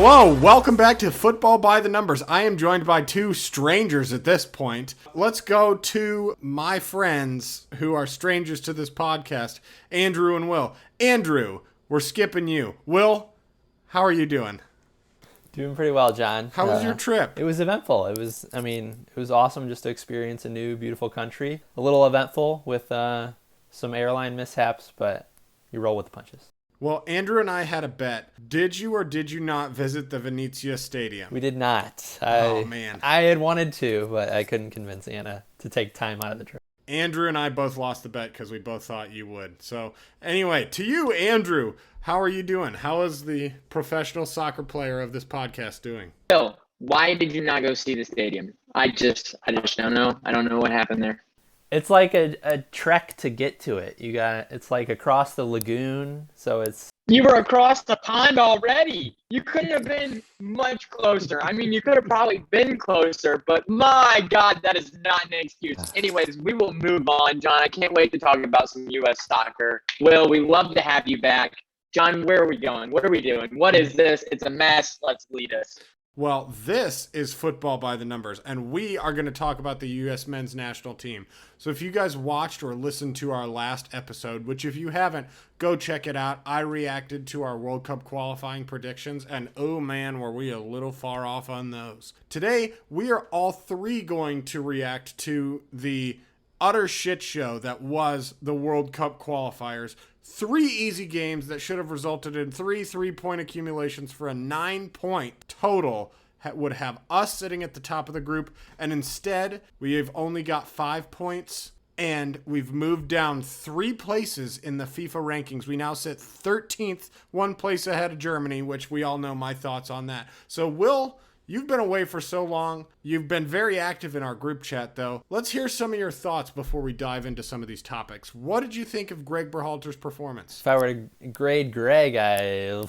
Hello, welcome back to Football by the Numbers. I am joined by two strangers at this point. Let's go to my friends who are strangers to this podcast, Andrew and Will. Andrew, we're skipping you. Will, how are you doing? Doing pretty well, John. How was your trip? It was eventful. It was awesome just to experience a new, beautiful country. A little eventful with some airline mishaps, but you roll with the punches. Well, Andrew and I had a bet. Did you or did you not visit the Venezia Stadium? We did not. Oh, man. I had wanted to, but I couldn't convince Anna to take time out of the trip. Andrew and I both lost the bet because we both thought you would. So anyway, to you, Andrew, how are you doing? How is the professional soccer player of this podcast doing? Bill, why did you not go see the stadium? I just don't know. I don't know what happened there. It's like a trek to get to it. It's like across the lagoon, so it's... You were across the pond already. You couldn't have been much closer. I mean, you could have probably been closer, but my God, that is not an excuse. Anyways, we will move on, John. I can't wait to talk about some U.S. soccer. Will, we love to have you back. John, where are we going? What are we doing? What is this? It's a mess. Let's lead us. Well, this is Football by the Numbers, and we are going to talk about the U.S. men's national team. So if you guys watched or listened to our last episode, which if you haven't, go check it out. I reacted to our World Cup qualifying predictions, and oh man, were we a little far off on those. Today, we are all three going to react to the utter shit show that was the World Cup qualifiers. 3 easy games that should have resulted in 3 3-point accumulations for a 9-point total would have us sitting at the top of the group. And instead, we have only got 5 points and we've moved down 3 places in the FIFA rankings. We now sit 13th, 1 place ahead of Germany, which we all know my thoughts on that. So Will, you've been away for so long. You've been very active in our group chat, though. Let's hear some of your thoughts before we dive into some of these topics. What did you think of Greg Berhalter's performance? If I were to grade Greg, I'd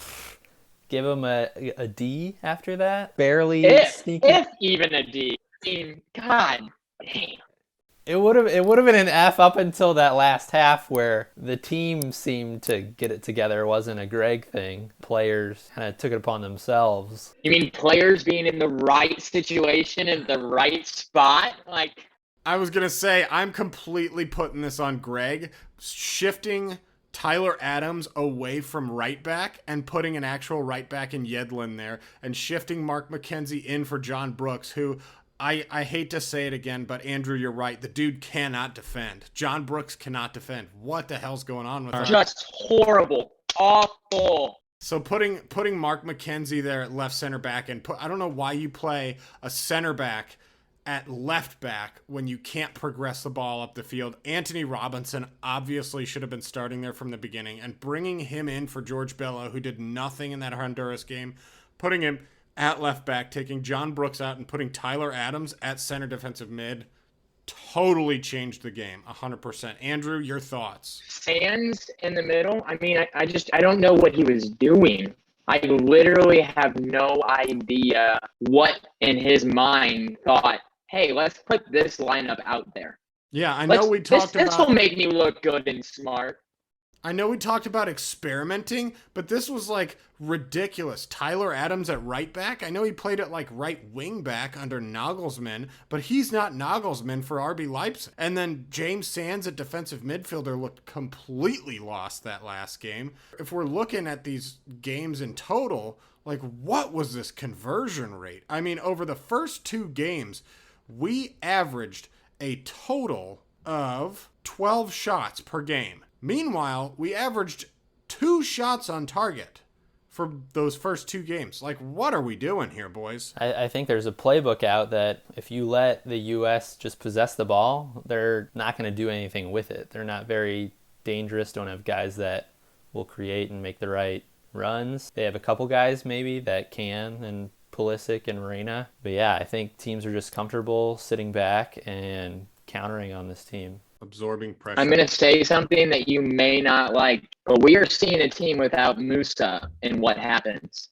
give him a D after that. Barely sneaky. If even a D. I mean, God damn. It would have been an F up until that last half where the team seemed to get it together. It wasn't a Greg thing. Players kind of took it upon themselves. You mean players being in the right situation in the right spot? Like, I was going to say, I'm completely putting this on Greg, shifting Tyler Adams away from right back and putting an actual right back in Yedlin there and shifting Mark McKenzie in for John Brooks, who... I hate to say it again, but Andrew, you're right. The dude cannot defend. John Brooks cannot defend. What the hell's going on with that? Just horrible. Awful. So putting Mark McKenzie there at left center back and I don't know why you play a center back at left back when you can't progress the ball up the field. Anthony Robinson obviously should have been starting there from the beginning, and bringing him in for George Bello, who did nothing in that Honduras game, putting him at left back, taking John Brooks out and putting Tyler Adams at center defensive mid totally changed the game 100%. Andrew, your thoughts? Sands in the middle. I mean, I don't know what he was doing. I literally have no idea what in his mind thought, hey, let's put this lineup out there. Yeah, I know we talked about... This will make me look good and smart. I know we talked about experimenting, but this was like ridiculous. Tyler Adams at right back. I know he played at like right wing back under Nagelsmann, but he's not Nagelsmann for RB Leipzig. And then James Sands at defensive midfielder looked completely lost that last game. If we're looking at these games in total, like what was this conversion rate? I mean, over the first 2 games, we averaged a total of 12 shots per game. Meanwhile, we averaged 2 shots on target for those first 2 games. Like, what are we doing here, boys? I think there's a playbook out that if you let the U.S. just possess the ball, they're not going to do anything with it. They're not very dangerous, don't have guys that will create and make the right runs. They have a couple guys maybe that can, and Pulisic and Reina. But yeah, I think teams are just comfortable sitting back and countering on this team. Absorbing pressure. I'm going to say something that you may not like, but we are seeing a team without Musa, and what happens?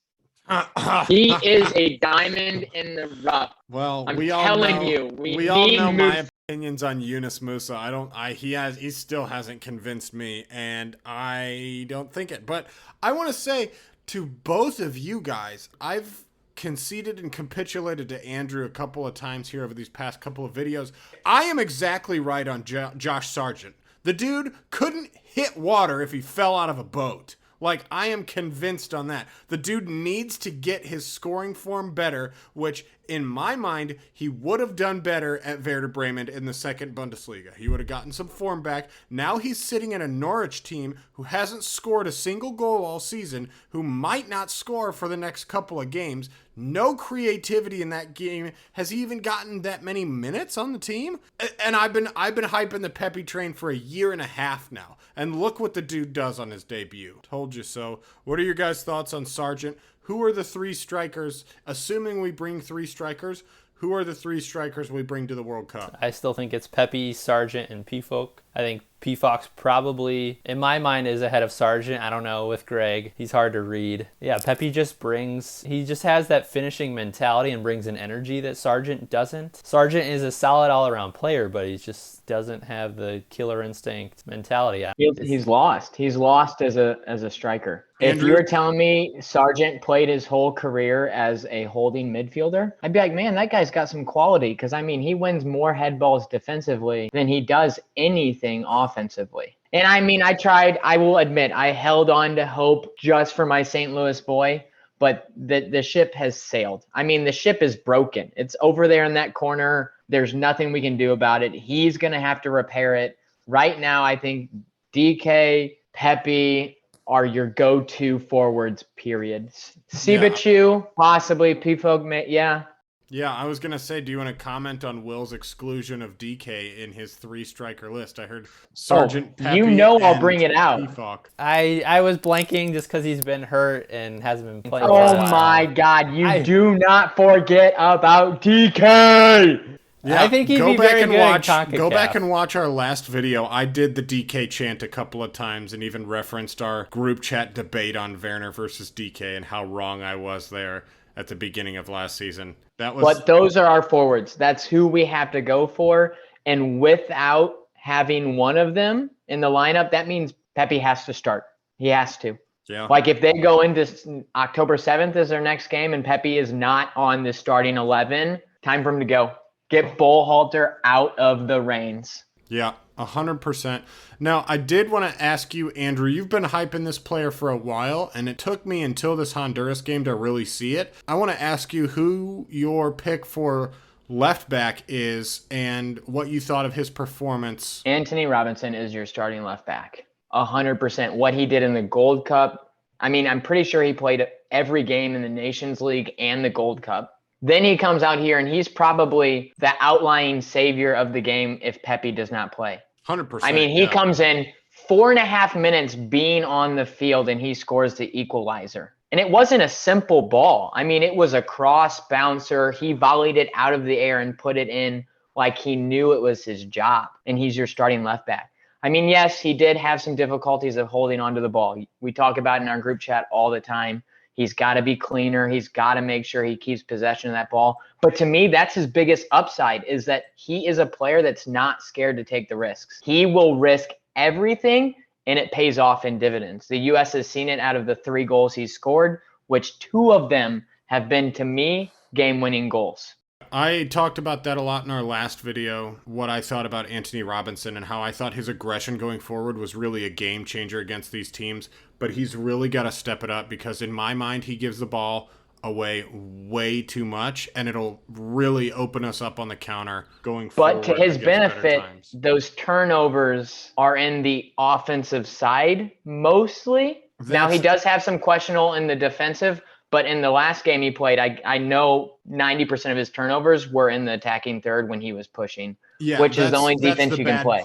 He is a diamond in the rough. Well, we all know my opinions on Yunus Musa. He still hasn't convinced me, and I don't think it. But I want to say to both of you guys, I've conceded and capitulated to Andrew a couple of times here over these past couple of videos. I am exactly right on Josh Sargent. The dude couldn't hit water if he fell out of a boat. Like, I am convinced on that. The dude needs to get his scoring form better, which, in my mind, he would have done better at Werder Bremen in the second Bundesliga. He would have gotten some form back. Now he's sitting in a Norwich team who hasn't scored a single goal all season, who might not score for the next couple of games. No creativity in that game. Has he even gotten that many minutes on the team? And I've been hyping the Pepe train for a year and a half now. And look what the dude does on his debut. Told you so. What are your guys' thoughts on Sargent? Who are the three strikers? Assuming we bring three strikers, who are the three strikers we bring to the World Cup? I still think it's Pepe, Sargent, and Pefok. I think Pefok probably, in my mind, is ahead of Sargent. I don't know with Greg. He's hard to read. Yeah, Pepe just has that finishing mentality and brings an energy that Sargent doesn't. Sargent is a solid all-around player, but he just doesn't have the killer instinct mentality. He's lost. He's lost as a striker. Andrew? If you were telling me Sargent played his whole career as a holding midfielder, I'd be like, man, that guy's got some quality. Because, I mean, he wins more head balls defensively than he does anything offensively. And, I mean, I will admit, I held on to hope just for my St. Louis boy. But the ship has sailed. I mean, the ship is broken. It's over there in that corner. There's nothing we can do about it. He's going to have to repair it. Right now, I think DK, Pepe are your go-to forwards, period. Sibachu, possibly Pefok, yeah. Yeah, I was going to say, do you want to comment on Will's exclusion of DK in his three-striker list? I heard Sargent, Pepe, I'll bring it out. Pefok. I was blanking just because he's been hurt and hasn't been playing for a Oh, while. my God. Do not forget about DK. Yeah, I think he'd be very good in CONCACAF. Go back and watch our last video. I did the DK chant a couple of times and even referenced our group chat debate on Werner versus DK and how wrong I was there at the beginning of last season. But those are our forwards. That's who we have to go for. And without having one of them in the lineup, that means Pepe has to start. He has to. Yeah. Like if they go into October 7th as their next game and Pepe is not on the starting 11, time for him to go. Get Bullhalter out of the reins. Yeah, 100%. Now, I did want to ask you, Andrew, you've been hyping this player for a while, and it took me until this Honduras game to really see it. I want to ask you who your pick for left back is and what you thought of his performance. Anthony Robinson is your starting left back. 100%. What he did in the Gold Cup, I mean, I'm pretty sure he played every game in the Nations League and the Gold Cup. Then he comes out here and he's probably the outlying savior of the game if Pepe does not play. 100%. I mean, he comes in 4.5 minutes being on the field and he scores the equalizer. And it wasn't a simple ball. I mean, it was a cross bouncer. He volleyed it out of the air and put it in like he knew it was his job. And he's your starting left back. I mean, yes, he did have some difficulties of holding onto the ball. We talk about it in our group chat all the time. He's got to be cleaner. He's got to make sure he keeps possession of that ball. But to me, that's his biggest upside is that he is a player that's not scared to take the risks. He will risk everything, and it pays off in dividends. The U.S. has seen it out of the 3 goals he's scored, which 2 of them have been, to me, game-winning goals. I talked about that a lot in our last video, what I thought about Anthony Robinson and how I thought his aggression going forward was really a game changer against these teams. But he's really got to step it up because in my mind, he gives the ball away way too much and it'll really open us up on the counter going forward. But to his benefit, those turnovers are in the offensive side mostly. Now he does have some questionable in the defensive, but in the last game he played, I know 90% of his turnovers were in the attacking third when he was pushing, which is the only defense you can play.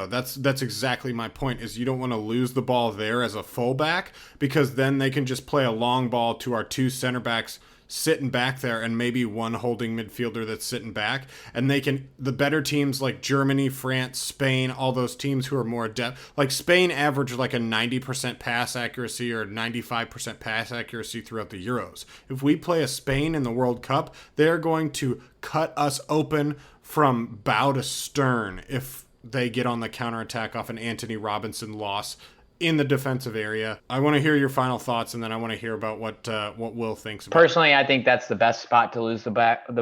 That's exactly my point is you don't want to lose the ball there as a fullback because then they can just play a long ball to our 2 center backs sitting back there and maybe one holding midfielder that's sitting back. And the better teams like Germany, France, Spain, all those teams who are more adept, like Spain averaged like a 90% pass accuracy or 95% pass accuracy throughout the Euros. If we play a Spain in the World Cup, they're going to cut us open from bow to stern if they get on the counterattack off an Anthony Robinson loss in the defensive area. I want to hear your final thoughts, and then I want to hear about what Will thinks about it. Personally, I think that's the best spot to lose the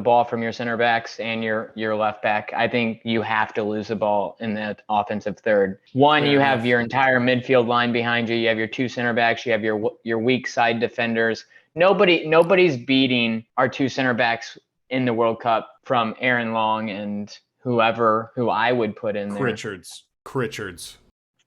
ball from your center backs and your left back. I think you have to lose the ball in that offensive third. One, you have your entire midfield line behind you. You have your two center backs. You have your weak side defenders. Nobody's beating our two center backs in the World Cup from Aaron Long and who I would put in there. Critchards.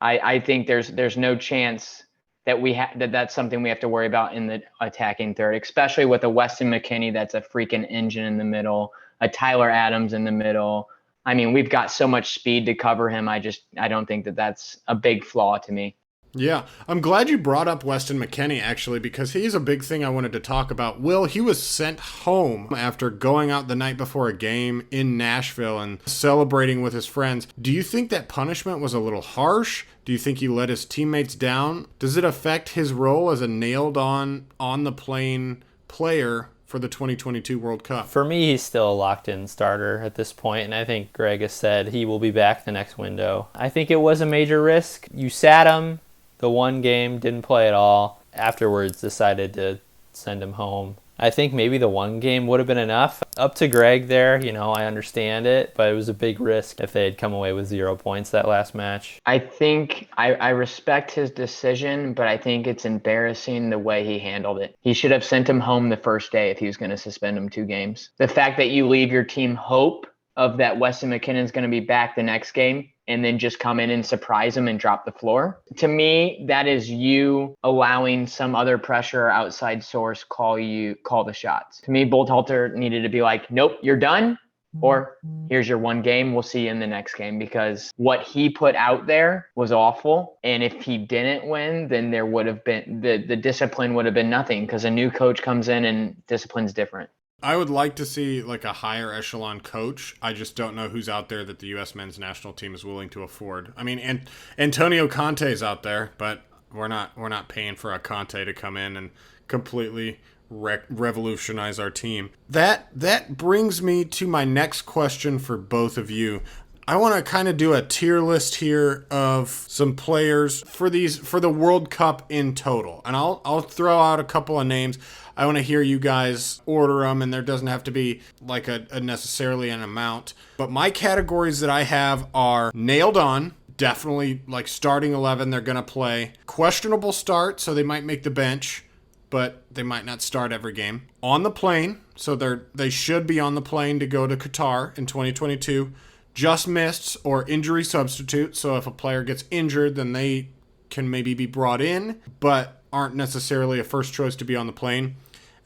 I think there's no chance that that's something we have to worry about in the attacking third, especially with a Weston Mckennie that's a freaking engine in the middle, a Tyler Adams in the middle. I mean, we've got so much speed to cover him. I don't think that's a big flaw to me. Yeah, I'm glad you brought up Weston Mckennie, actually, because he's a big thing I wanted to talk about. Will, he was sent home after going out the night before a game in Nashville and celebrating with his friends. Do you think that punishment was a little harsh? Do you think he let his teammates down? Does it affect his role as a nailed-on the-plane player for the 2022 World Cup? For me, he's still a locked-in starter at this point, and I think Greg has said he will be back the next window. I think it was a major risk. You sat him the one game, didn't play at all. Afterwards, decided to send him home. I think maybe the one game would have been enough. Up to Greg there, I understand it, but it was a big risk if they had come away with 0 points that last match. I think I respect his decision, but I think it's embarrassing the way he handled it. He should have sent him home the first day if he was going to suspend him 2 games. The fact that you leave your team hope of that Weston McKinnon's going to be back the next game and then just come in and surprise him and drop the floor. To me, that is you allowing some other pressure or outside source call the shots. To me, Bullhalter needed to be like, nope, you're done, or here's your one game. We'll see you in the next game, because what he put out there was awful. And if he didn't win, then there would have been the discipline would have been nothing, because a new coach comes in and discipline's different. I would like to see like a higher echelon coach. I just don't know who's out there that the U.S. men's national team is willing to afford. I mean, Antonio Conte's out there, but we're not paying for a Conte to come in and completely revolutionize our team. That brings me to my next question for both of you. I want to kind of do a tier list here of some players for the World Cup in total, and I'll throw out a couple of names. I want to hear you guys order them, and there doesn't have to be like a necessarily an amount. But my categories that I have are nailed on, definitely like starting 11, they're going to play. Questionable start, so they might make the bench, but they might not start every game. On the plane, so they should be on the plane to go to Qatar in 2022. Just missed or injury substitute, so if a player gets injured, then they can maybe be brought in, but aren't necessarily a first choice to be on the plane.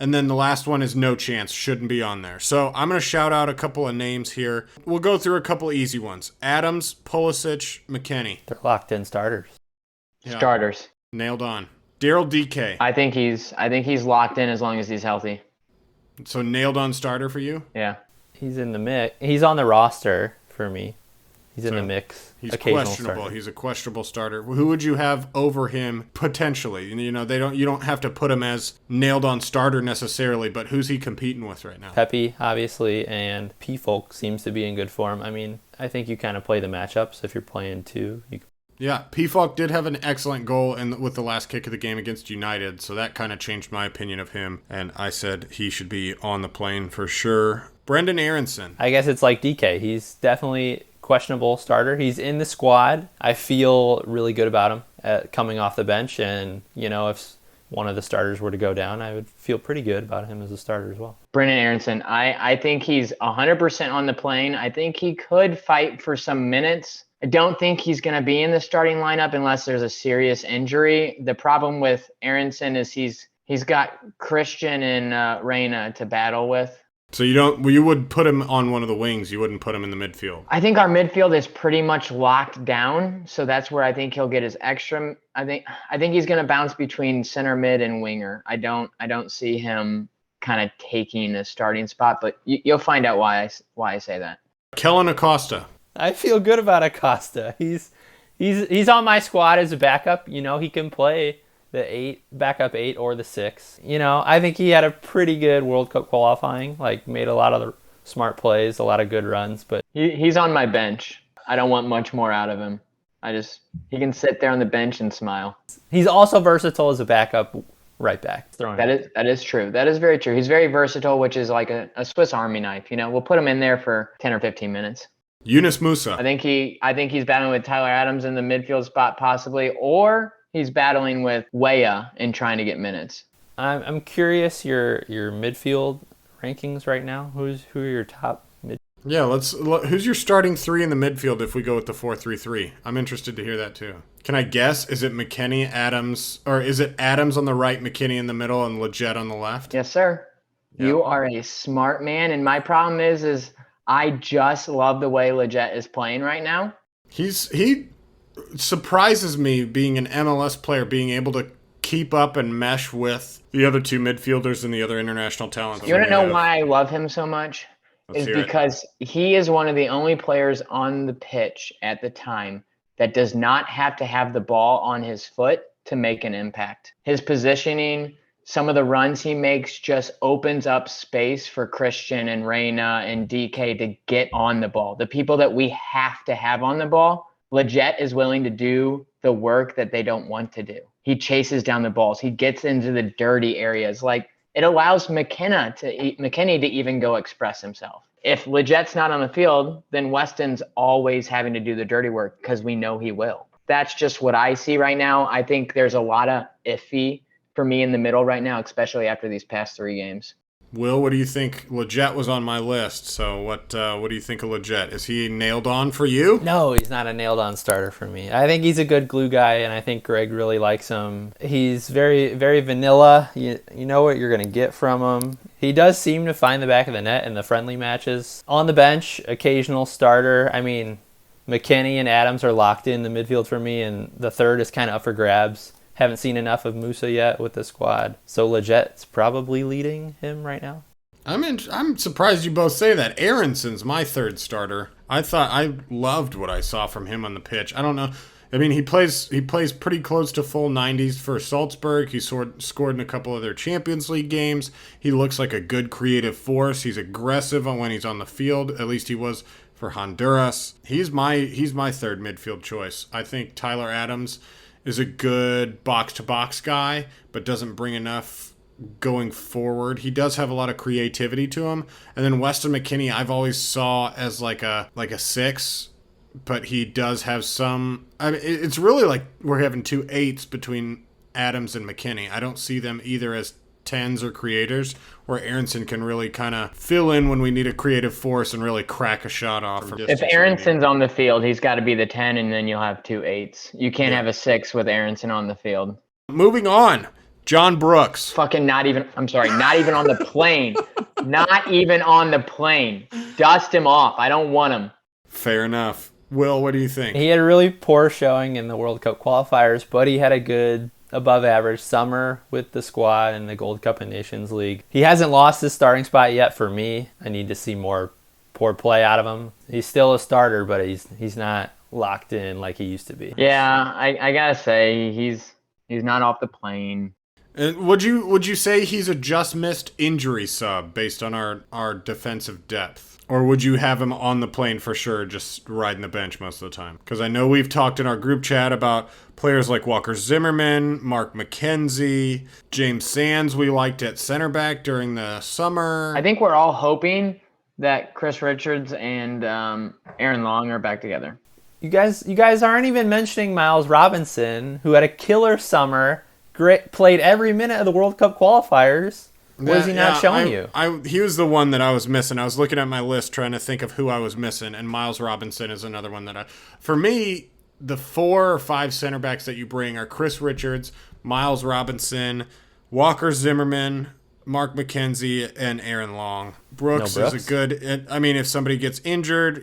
And then the last one is no chance, shouldn't be on there. So I'm going to shout out a couple of names here. We'll go through a couple of easy ones. Adams, Pulisic, McKennie. They're locked-in starters. Yeah. Starters. Nailed on. Daryl DK. I think he's locked in as long as he's healthy. So nailed on starter for you? Yeah. He's in the mix. He's on the roster for me. He's in the mix. He's questionable. Starter. He's a questionable starter. Who would you have over him potentially? You don't have to put him as nailed on starter necessarily, but who's he competing with right now? Pepe, obviously, and P-Folk seems to be in good form. I mean, I think you kind of play the matchups if you're playing two. Yeah, P-Folk did have an excellent goal with the last kick of the game against United, so that kind of changed my opinion of him, and I said he should be on the plane for sure. Brendan Aronson. I guess it's like DK. He's definitely questionable starter. He's in the squad. I feel really good about him coming off the bench, and if one of the starters were to go down, I would feel pretty good about him as a starter as well. Brendan Aronson, I think he's 100% on the plane. I think he could fight for some minutes. I don't think he's going to be in the starting lineup unless there's a serious injury. The problem with Aronson is he's got Christian and Reyna to battle with. So you would put him on one of the wings. You wouldn't put him in the midfield. I think our midfield is pretty much locked down. So that's where I think he'll get his extra. I think he's going to bounce between center mid and winger. I don't see him kind of taking a starting spot, but you'll find out why I say that. Kellen Acosta. I feel good about Acosta. He's on my squad as a backup. He can play the backup 8 or the 6. I think he had a pretty good World Cup qualifying, made a lot of the smart plays, a lot of good runs. But he's on my bench. I don't want much more out of him. He can sit there on the bench and smile. He's also versatile as a backup right back. That is true. That is very true. He's very versatile, which is like a Swiss Army knife. We'll put him in there for 10 or 15 minutes. Yunus Musa. I think he's battling with Tyler Adams in the midfield spot possibly, or he's battling with Weah and trying to get minutes. I'm curious your midfield rankings right now. Who are your top mid? Yeah, who's your starting three in the midfield if we go with the 4-3-3? I'm interested to hear that too. Can I guess? Is it McKennie, Adams, or is it Adams on the right, McKennie in the middle, and Lletget on the left? Yes, sir. Yep. You are a smart man, and my problem is I just love the way Lletget is playing right now. He surprises me, being an MLS player, being able to keep up and mesh with the other two midfielders and the other international talents. You want to know why I love him so much? Is because he is one of the only players on the pitch at the time that does not have to have the ball on his foot to make an impact. His positioning, some of the runs he makes just opens up space for Christian and Reyna and DK to get on the ball. The people that we have to have on the ball, Lletget is willing to do the work that they don't want to do. He chases down the balls. He gets into the dirty areas. Like, it allows McKennie to even go express himself. If Lletget's not on the field, then Weston's always having to do the dirty work because we know he will. That's just what I see right now. I think there's a lot of iffy for me in the middle right now, especially after these past 3 games. Will, what do you think? Lletget was on my list, so what do you think of Lletget? Is he nailed on for you? No, he's not a nailed-on starter for me. I think he's a good glue guy, and I think Greg really likes him. He's very, very vanilla. You know what you're going to get from him. He does seem to find the back of the net in the friendly matches. On the bench, occasional starter. I mean, McKennie and Adams are locked in the midfield for me, and the third is kind of up for grabs. Haven't seen enough of Musa yet with the squad. So Lletget's probably leading him right now. I'm surprised you both say that. Aronson's my third starter. I loved what I saw from him on the pitch. I don't know. I mean, he plays pretty close to full 90s for Salzburg. He scored in a couple of their Champions League games. He looks like a good creative force. He's aggressive when he's on the field. At least he was for Honduras. He's my third midfield choice. I think Tyler Adams is a good box-to-box guy, but doesn't bring enough going forward. He does have a lot of creativity to him. And then Weston Mckennie, I've always saw as like a 6, but he does have some. I mean, it's really like we're having 2 8s between Adams and McKennie. I don't see them either as 10s or creators, where Aronson can really kind of fill in when we need a creative force and really crack a shot off. If Aronson's on the field, he's got to be the 10, and then you'll have 2 8s. You can't have a 6 with Aronson on the field. Moving on, John Brooks. Not even on the plane. Not even on the plane. Dust him off. I don't want him. Fair enough. Will, what do you think? He had a really poor showing in the World Cup qualifiers, but he had a good above average summer with the squad in the Gold Cup and Nations League. He hasn't lost his starting spot yet for me. I need to see more poor play out of him. He's still a starter, but he's not locked in like he used to be. Yeah, I gotta say he's not off the plane. And would you say he's a just missed injury sub based on our defensive depth? Or would you have him on the plane for sure, just riding the bench most of the time? Because I know we've talked in our group chat about players like Walker Zimmerman, Mark McKenzie, James Sands we liked at center back during the summer. I think we're all hoping that Chris Richards and Aaron Long are back together. You guys aren't even mentioning Miles Robinson, who had a killer summer, played every minute of the World Cup qualifiers. What is he not showing you? He was the one that I was missing. I was looking at my list trying to think of who I was missing, and Miles Robinson is another one that for me, the 4 or 5 center backs that you bring are Chris Richards, Miles Robinson, Walker Zimmerman, Mark McKenzie, and Aaron Long. Brooks is a good. I mean, if somebody gets injured,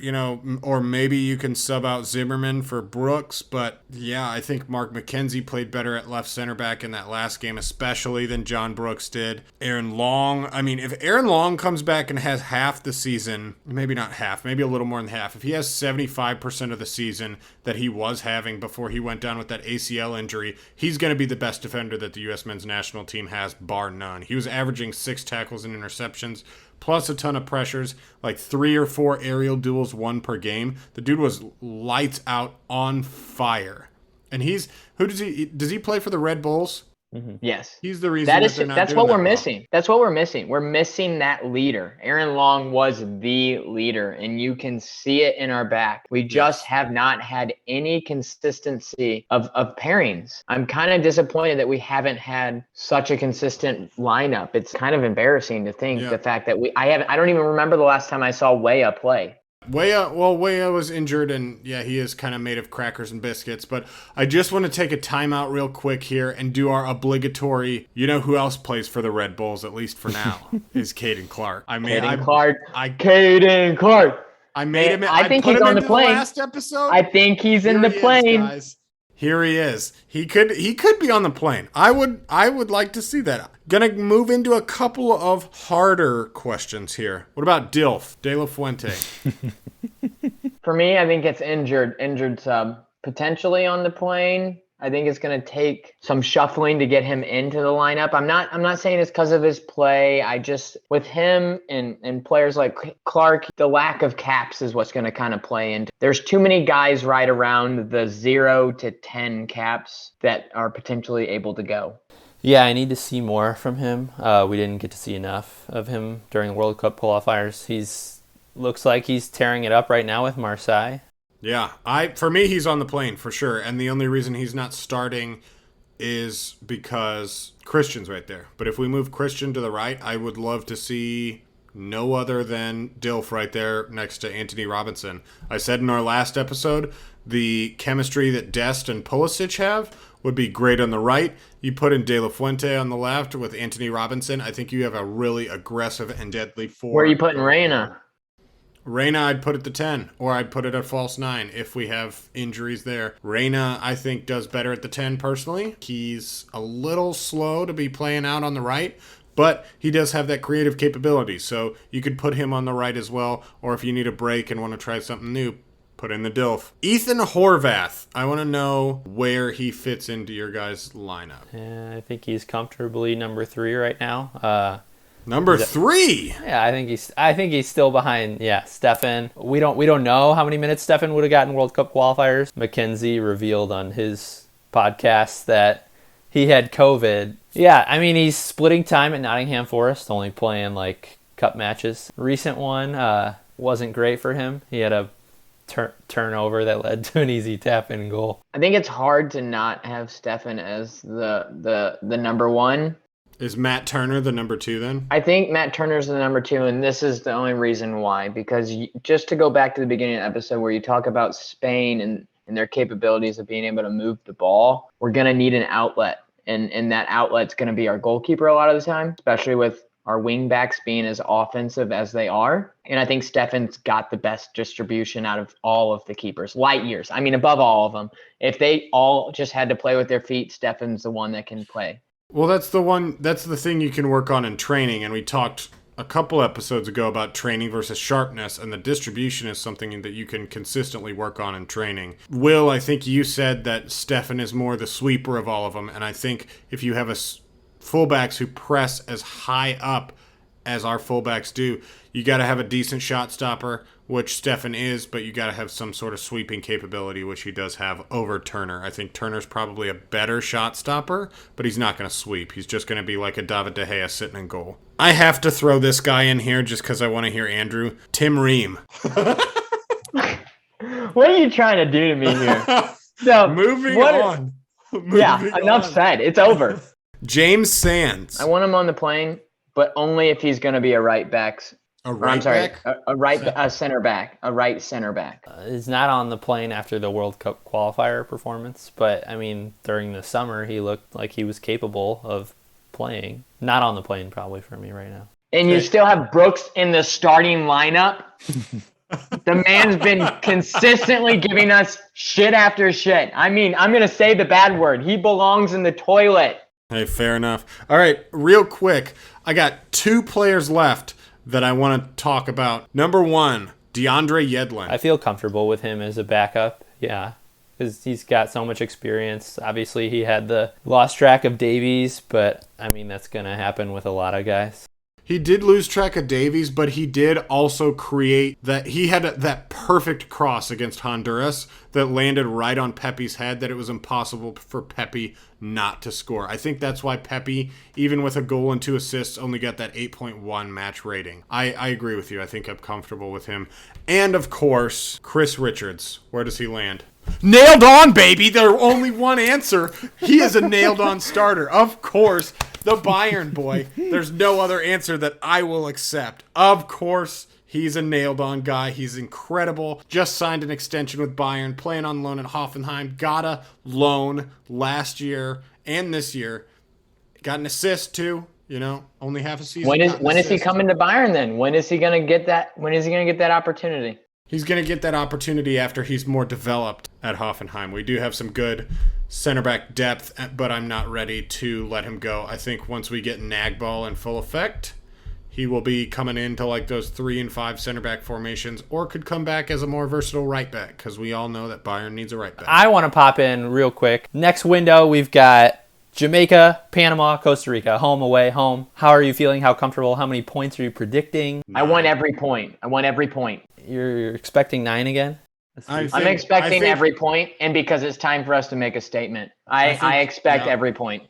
or maybe you can sub out Zimmerman for Brooks. But yeah, I think Mark McKenzie played better at left center back in that last game, especially than John Brooks did. Aaron Long. I mean, if Aaron Long comes back and has half the season, maybe not half, maybe a little more than half. If he has 75% of the season that he was having before he went down with that ACL injury, he's going to be the best defender that the U.S. men's national team has, bar none. He was averaging 6 tackles and interceptions plus a ton of pressures, like 3 or 4 aerial duels won per game. The dude was lights out, on fire. And does he play for the Red Bulls? Mm-hmm. Yes. He's the reason that's what we're missing. That's what we're missing. We're missing that leader. Aaron Long was the leader, and you can see it in our back. We just have not had any consistency of pairings. I'm kind of disappointed that we haven't had such a consistent lineup. It's kind of embarrassing to think the fact that I don't even remember the last time I saw Weah play. Weah was injured, and he is kind of made of crackers and biscuits, but I just want to take a timeout real quick here and do our obligatory, you know who else plays for the Red Bulls, at least for now, is Caden Clark. Caden Clark. I made him. I think he's on the plane. Last episode. I think he's in the plane. Guys. Here he is. He could be on the plane. I would like to see that. Gonna move into a couple of harder questions here. What about Dilf, De La Fuente? For me, I think it's injured sub. Potentially on the plane. I think it's going to take some shuffling to get him into the lineup. I'm not saying it's because of his play. With him and players like Clark, the lack of caps is what's going to kind of play into. There's too many guys right around the 0 to 10 caps that are potentially able to go. Yeah, I need to see more from him. We didn't get to see enough of him during the World Cup qualifiers. Looks like he's tearing it up right now with Marseille. Yeah, for me, he's on the plane for sure. And the only reason he's not starting is because Christian's right there. But if we move Christian to the right, I would love to see no other than Dilf right there next to Anthony Robinson. I said in our last episode, the chemistry that Dest and Pulisic have would be great on the right. You put in De La Fuente on the left with Anthony Robinson. I think you have a really aggressive and deadly forward. Where are you putting Reyna? Reyna, I'd put at the 10, or I'd put it at false 9 if we have injuries there. Reyna, I think, does better at the 10 personally. He's a little slow to be playing out on the right, but he does have that creative capability, so you could put him on the right as well, or if you need a break and want to try something new, put in the Dilf. Ethan Horvath, I want to know where he fits into your guys' lineup. Yeah, I think he's comfortably number 3 right now. Number 3. Yeah, I think he's still behind. Yeah, Stefan. We don't know how many minutes Stefan would have gotten World Cup qualifiers. Mackenzie revealed on his podcast that he had COVID. Yeah, I mean he's splitting time at Nottingham Forest, only playing like cup matches. Recent one wasn't great for him. He had a turnover that led to an easy tap-in goal. I think it's hard to not have Stefan as the number 1. Is Matt Turner the number 2 then? I think Matt Turner's the number 2, and this is the only reason why. Because just to go back to the beginning of the episode where you talk about Spain and their capabilities of being able to move the ball, we're going to need an outlet. And that outlet's going to be our goalkeeper a lot of the time, especially with our wing backs being as offensive as they are. And I think Stefan's got the best distribution out of all of the keepers. Light years. I mean, above all of them. If they all just had to play with their feet, Stefan's the one that can play. Well, that's the thing you can work on in training, and we talked a couple episodes ago about training versus sharpness, and the distribution is something that you can consistently work on in training. Will, I think you said that Stefan is more the sweeper of all of them, and I think if you have fullbacks who press as high up as our fullbacks do, you got to have a decent shot stopper, which Stefan is, but you got to have some sort of sweeping capability, which he does have over Turner. I think Turner's probably a better shot stopper, but he's not going to sweep. He's just going to be like a David De Gea sitting in goal. I have to throw this guy in here just because I want to hear Andrew. Tim Ream. What are you trying to do to me here? So, Moving on. Enough said. It's over. James Sands. I want him on the plane, but only if he's going to be a right back. A center back. A right center back. He's not on the plane after the World Cup qualifier performance, but I mean, during the summer, he looked like he was capable of playing. Not on the plane, probably for me right now. And you still have Brooks in the starting lineup. The man's been consistently giving us shit after shit. I mean, I'm going to say the bad word. He belongs in the toilet. Hey, fair enough. All right, real quick. I got 2 players left that I want to talk about. Number 1, Deandre Yedlin. I feel comfortable with him as a backup, yeah, because he's got so much experience. Obviously, he had the lost track of Davies, but I mean, that's going to happen with a lot of guys. He did lose track of Davies, but he did also create that. He had that perfect cross against Honduras that landed right on Pepe's head that it was impossible for Pepe not to score. I think that's why Pepe, even with a goal and 2 assists, only got that 8.1 match rating. I agree with you. I think I'm comfortable with him. And, of course, Chris Richards. Where does he land? Nailed on, baby. There's only one answer. He is a nailed-on starter. Of course, the Bayern boy. There's no other answer that I will accept. Of course, he's a nailed-on guy. He's incredible. Just signed an extension with Bayern, playing on loan at Hoffenheim. Got a loan last year and this year. Got an assist, too. You know, only half a season. When is he coming to Bayern then? When is he going to get that? When is he going to get that opportunity? He's going to get that opportunity after he's more developed at Hoffenheim. We do have some good center back depth, but I'm not ready to let him go. I think once we get Nagball in full effect, he will be coming into like those 3 and 5 center back formations, or could come back as a more versatile right back, because we all know that Bayern needs a right back. I want to pop in real quick. Next window, we've got Jamaica, Panama, Costa Rica, home, away, home. How are you feeling? How comfortable? How many points are you predicting? I want every point. You're expecting 9 again? I'm expecting every point, and because it's time for us to make a statement. I expect every point.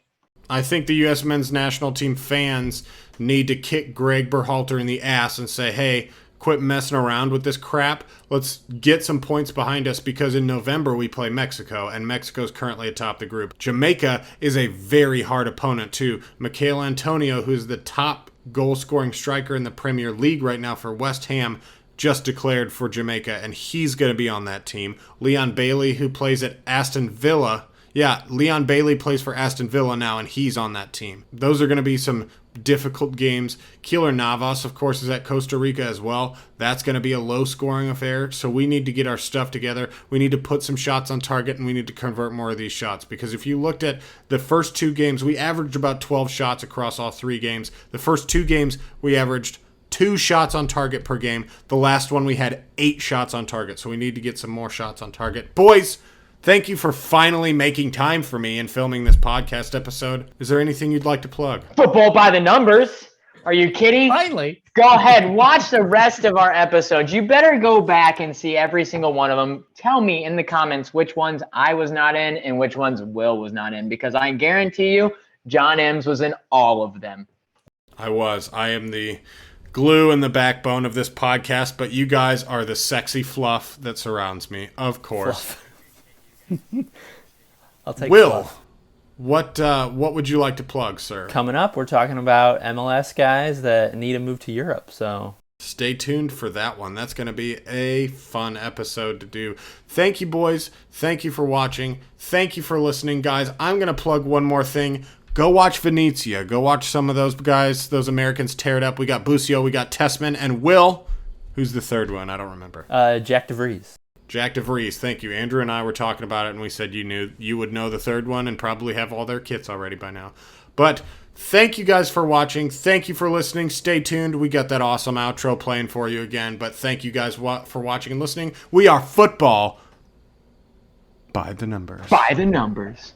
I think the U.S. men's national team fans need to kick Greg Berhalter in the ass and say, hey, quit messing around with this crap. Let's get some points behind us, because in November we play Mexico, and Mexico's currently atop the group. Jamaica is a very hard opponent too. Michail Antonio, who's the top goal-scoring striker in the Premier League right now for West Ham, just declared for Jamaica, and he's going to be on that team. Leon Bailey, who plays at Aston Villa. Yeah, Leon Bailey plays for Aston Villa now, and he's on that team. Those are going to be some difficult games. Keylor Navas, of course, is at Costa Rica as well. That's going to be a low-scoring affair, so we need to get our stuff together. We need to put some shots on target, and we need to convert more of these shots, because if you looked at the first 2 games, we averaged about 12 shots across all 3 games. The first 2 games, we averaged 2 shots on target per game. The last one, we had 8 shots on target, so we need to get some more shots on target. Boys, thank you for finally making time for me and filming this podcast episode. Is there anything you'd like to plug? Football by the numbers. Are you kidding? Finally. Go ahead. Watch the rest of our episodes. You better go back and see every single one of them. Tell me in the comments which ones I was not in and which ones Will was not in, because I guarantee you John Ems was in all of them. I was. I am the glue and the backbone of this podcast, but you guys are the sexy fluff that surrounds me, of course. I'll take Will, fluff. what would you like to plug, sir? Coming up, we're talking about MLS guys that need to move to Europe, so stay tuned for that one. That's going to be a fun episode to do. Thank you, boys. Thank you for watching. Thank you for listening, guys. I'm going to plug one more thing. Go watch Venezia. Go watch some of those guys, those Americans tear it up. We got Busio, we got Tessman, and Will. Who's the third one? I don't remember. Jack DeVries. Jack DeVries, thank you. Andrew and I were talking about it, and we said you would know the third one and probably have all their kits already by now. But thank you guys for watching. Thank you for listening. Stay tuned. We got that awesome outro playing for you again. But thank you guys for watching and listening. We are football by the numbers. By the numbers.